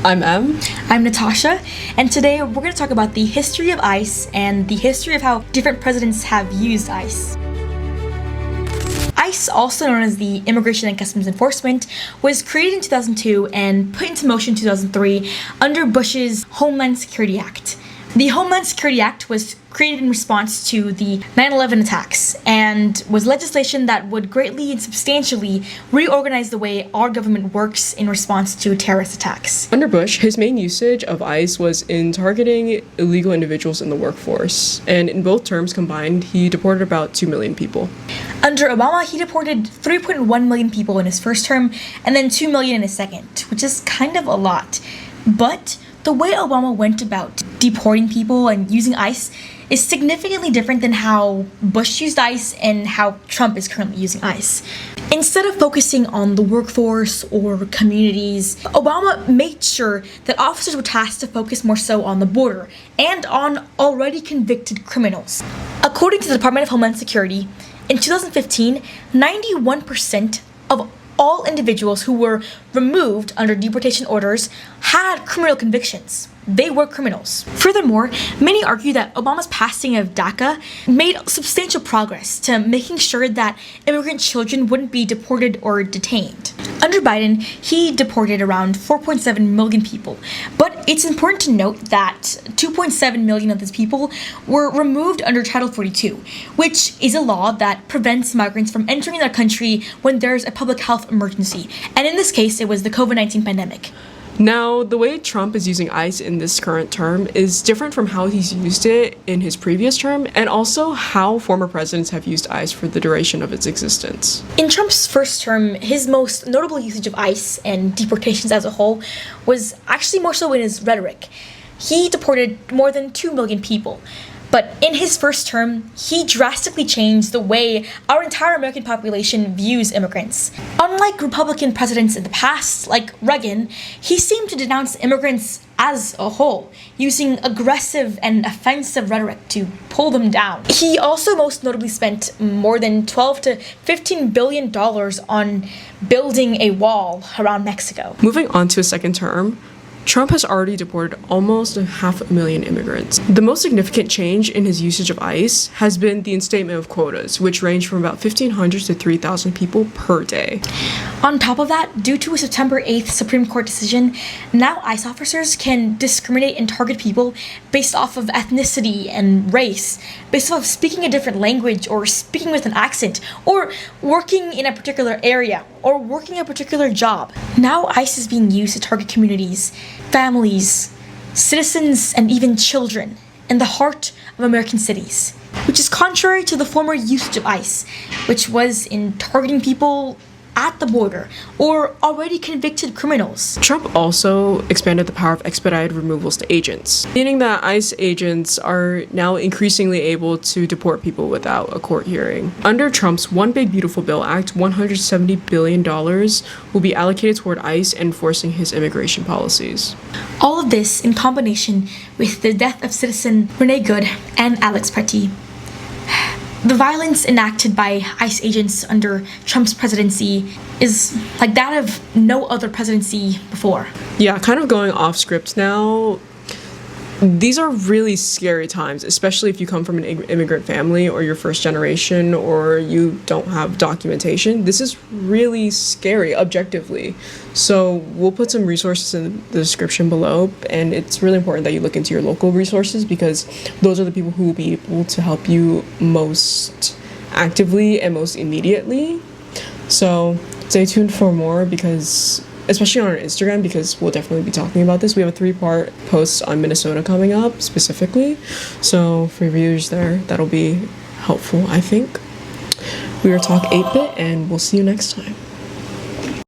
I'm Em. I'm Natasha, and today we're going to talk about the history of ICE and the history of how different presidents have used ICE. ICE, also known as the Immigration and Customs Enforcement, was created in 2002 and put into motion in 2003 under Bush's Homeland Security Act. The Homeland Security Act was created in response to the 9/11 attacks and was legislation that would greatly and substantially reorganize the way our government works in response to terrorist attacks. Under Bush, his main usage of ICE was in targeting illegal individuals in the workforce, and in both terms combined, he deported about 2 million people. Under Obama, he deported 3.1 million people in his first term and then 2 million in his second, which is kind of a lot. But the way Obama went about deporting people and using ICE is significantly different than how Bush used ICE and how Trump is currently using ICE. Instead of focusing on the workforce or communities, Obama made sure that officers were tasked to focus more so on the border and on already convicted criminals. According to the Department of Homeland Security, in 2015, 91% of all individuals who were removed under deportation orders had criminal convictions. They were criminals. Furthermore, many argue that Obama's passing of DACA made substantial progress to making sure that immigrant children wouldn't be deported or detained. Under Biden, he deported around 4.7 million people, but it's important to note that 2.7 million of these people were removed under Title 42, which is a law that prevents migrants from entering their country when there's a public health emergency, and in this case, it was the COVID-19 pandemic. Now, the way Trump is using ICE in this current term is different from how he's used it in his previous term, and also how former presidents have used ICE for the duration of its existence. In Trump's first term, his most notable usage of ICE and deportations as a whole was actually more so in his rhetoric. He deported more than 2 million people. But in his first term, he drastically changed the way our entire American population views immigrants. Unlike Republican presidents in the past, like Reagan, he seemed to denounce immigrants as a whole, using aggressive and offensive rhetoric to pull them down. He also most notably spent more than $12 to $15 billion on building a wall around Mexico. Moving on to his second term, Trump has already deported almost 500,000 immigrants. The most significant change in his usage of ICE has been the instatement of quotas, which range from about 1,500 to 3,000 people per day. On top of that, due to a September 8th Supreme Court decision, now ICE officers can discriminate and target people based off of ethnicity and race, based off of speaking a different language or speaking with an accent, or working in a particular area, or working a particular job. Now ICE is being used to target communities, families, citizens, and even children in the heart of American cities, which is contrary to the former usage of ICE, which was in targeting people at the border or already convicted criminals. Trump also expanded the power of expedited removals to agents, meaning that ICE agents are now increasingly able to deport people without a court hearing. Under Trump's One Big Beautiful Bill Act, $170 billion will be allocated toward ICE enforcing his immigration policies. All of this in combination with the death of citizen Renee Good and Alex Partee. The violence enacted by ICE agents under Trump's presidency is like that of no other presidency before. Yeah, kind of going off script now. These are really scary times, especially if you come from an immigrant family or you're first generation or you don't have documentation. This is really scary objectively. So we'll put some resources in the description below, and it's really important that you look into your local resources because those are the people who will be able to help you most actively and most immediately. So stay tuned for more, because especially on our Instagram, because we'll definitely be talking about this. We have a 3-part post on Minnesota coming up specifically. So for readers there, that'll be helpful, I think. We are Talk 8-Bit, and we'll see you next time.